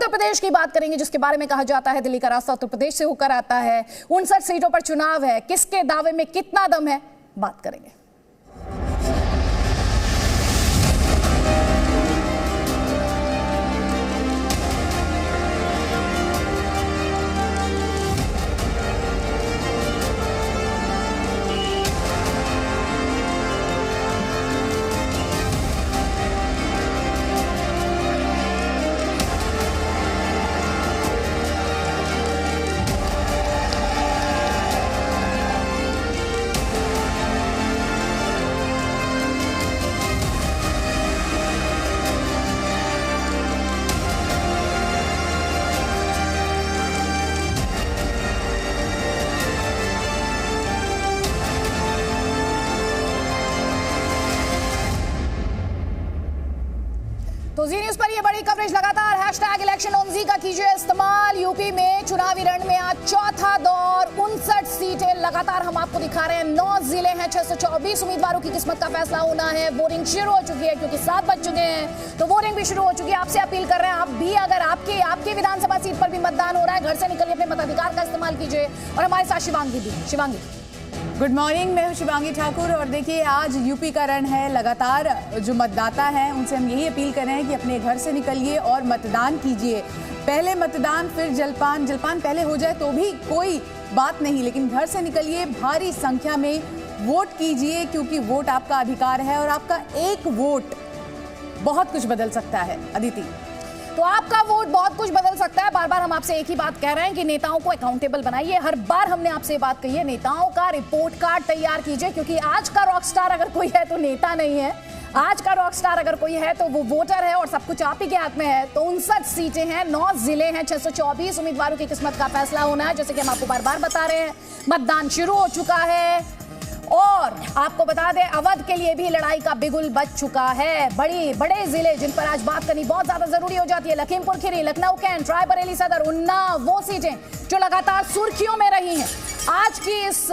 उत्तर प्रदेश की बात करेंगे, जिसके बारे में कहा जाता है दिल्ली का रास्ता उत्तर प्रदेश से होकर आता है। 59 सीटों पर चुनाव है, किसके दावे में कितना दम है, बात करेंगे। तो जी न्यूज़ पर ये बड़ी कवरेज लगातार #इलेक्शन का कीजिए इस्तेमाल। यूपी में चुनावी रण में आज चौथा दौर, 59 सीटें लगातार हम आपको दिखा रहे हैं। 9 जिले हैं, 624 उम्मीदवारों की किस्मत का फैसला होना है। वोटिंग शुरू हो चुकी है क्योंकि 7 बज चुके हैं, तो वोटिंग भी शुरू हो चुकी है। आपसे अपील कर रहे हैं, आप भी अगर आपकी विधानसभा सीट पर भी मतदान हो रहा है, घर से निकलिए, अपने मताधिकार का इस्तेमाल कीजिए। और हमारे साथ शिवांगी भी है। शिवांगी, गुड मॉर्निंग, मैं हूं शिवांगी ठाकुर। और देखिए, आज यूपी का रण है। लगातार जो मतदाता हैं उनसे हम यही अपील कर रहे हैं कि अपने घर से निकलिए और मतदान कीजिए। पहले मतदान फिर जलपान पहले हो जाए तो भी कोई बात नहीं, लेकिन घर से निकलिए, भारी संख्या में वोट कीजिए, क्योंकि वोट आपका अधिकार है और आपका एक वोट बहुत कुछ बदल सकता है। अदिति, तो आपका वोट बहुत कुछ बदल सकता है। बार बार हम आपसे एक ही बात कह रहे हैं कि नेताओं को अकाउंटेबल बनाइए। हर बार हमने आपसे ये बात कही है, नेताओं का रिपोर्ट कार्ड तैयार कीजिए, क्योंकि आज का रॉकस्टार अगर कोई है तो नेता नहीं है। आज का रॉकस्टार अगर कोई है तो वो वोटर है, और सब कुछ आप ही के हाथ में है। तो 59 सीटें हैं, 9 जिले हैं, 624 उम्मीदवारों की किस्मत का फैसला होना है। जैसे कि हम आपको बार बार बता रहे हैं, मतदान शुरू हो चुका है। और आपको बता दें, अवध के लिए भी लड़ाई का बिगुल बज चुका है। बड़े जिले जिन पर आज बात करनी बहुत ज्यादा जरूरी हो जाती है, लखीमपुर खीरी, लखनऊ कैंट, रायबरेली सदर, उन्नाव, वो सीटें जो लगातार सुर्खियों में रही हैं। आज की इस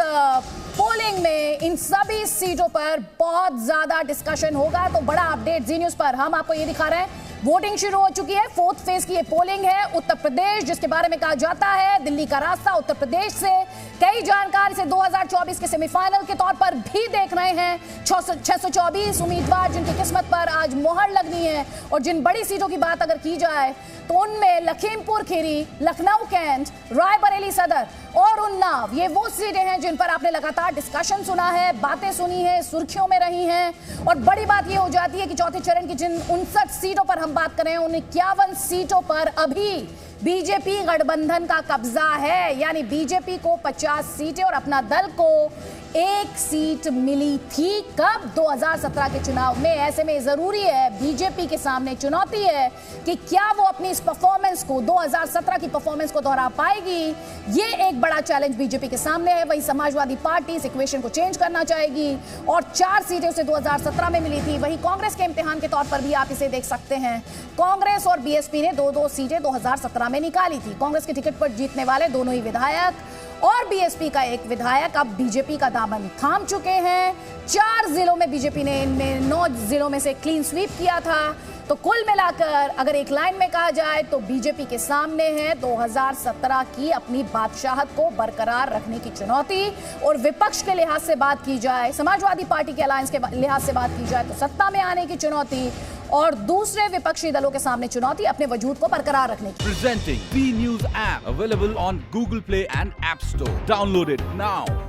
पोलिंग में इन सभी सीटों पर बहुत ज्यादा डिस्कशन होगा। तो बड़ा अपडेट जी न्यूज़ पर हम आपको ये दिखा रहे हैं। वोटिंग शुरू हो चुकी है, 4th फेज की ये पोलिंग है। उत्तर प्रदेश, जिसके बारे में कहा जाता है दिल्ली का रास्ता उत्तर प्रदेश से, कई जानकार इसे 2024 के सेमीफाइनल के तौर पर भी देख रहे हैं। 624 उम्मीदवार जिनकी किस्मत पर आज मोहर लगनी है। और जिन बड़ी सीटों की बात अगर की जाए तो उनमें लखीमपुर खीरी, लखनऊ कैंट, रायबरेली सदर और उन्नाव, ये वो सीटें हैं जिन पर आपने लगातार डिस्कशन सुना है, बातें सुनी है, सुर्खियों में रही हैं। और बड़ी बात ये हो जाती है कि चौथे चरण की जिन 59 सीटों पर हम बात करें, उन 51 सीटों पर अभी बीजेपी गठबंधन का कब्जा है। यानी बीजेपी को 50 सीटें और अपना दल को 1 सीट मिली थी कब? 2017 के चुनाव में। ऐसे में जरूरी है, बीजेपी के सामने चुनौती है कि क्या वो अपनी इस परफॉर्मेंस को, 2017 की परफॉर्मेंस को दोहरा पाएगी। ये एक बड़ा चैलेंज बीजेपी के सामने है। वही समाजवादी पार्टी इस इक्वेशन को चेंज करना चाहेगी, और 4 सीटें उसे 2017 में मिली थी। वही कांग्रेस के इम्तिहान के तौर पर भी आप इसे देख सकते हैं। कांग्रेस और बीएसपी ने 2-2 सीटें 2017 में निकाली थी। कांग्रेस के टिकट पर जीतने वाले दोनों ही विधायक और बीएसपी का एक विधायक अब बीजेपी का दामन थाम चुके हैं। 4 जिलों में बीजेपी ने इनमें 9 जिलों में से क्लीन स्वीप किया था। तो कुल मिलाकर अगर एक लाइन में कहा जाए तो बीजेपी के सामने है 2017 की अपनी बादशाहत को बरकरार रखने की चुनौती। और विपक्ष के लिहाज से बात की जाए, समाजवादी पार्टी के अलायंस के लिहाज से बात की जाए तो सत्ता में आने की चुनौती, और दूसरे विपक्षी दलों के सामने चुनौती अपने वजूद को बरकरार रखने की। Presenting B News app available on Google Play and App Store. Download it now.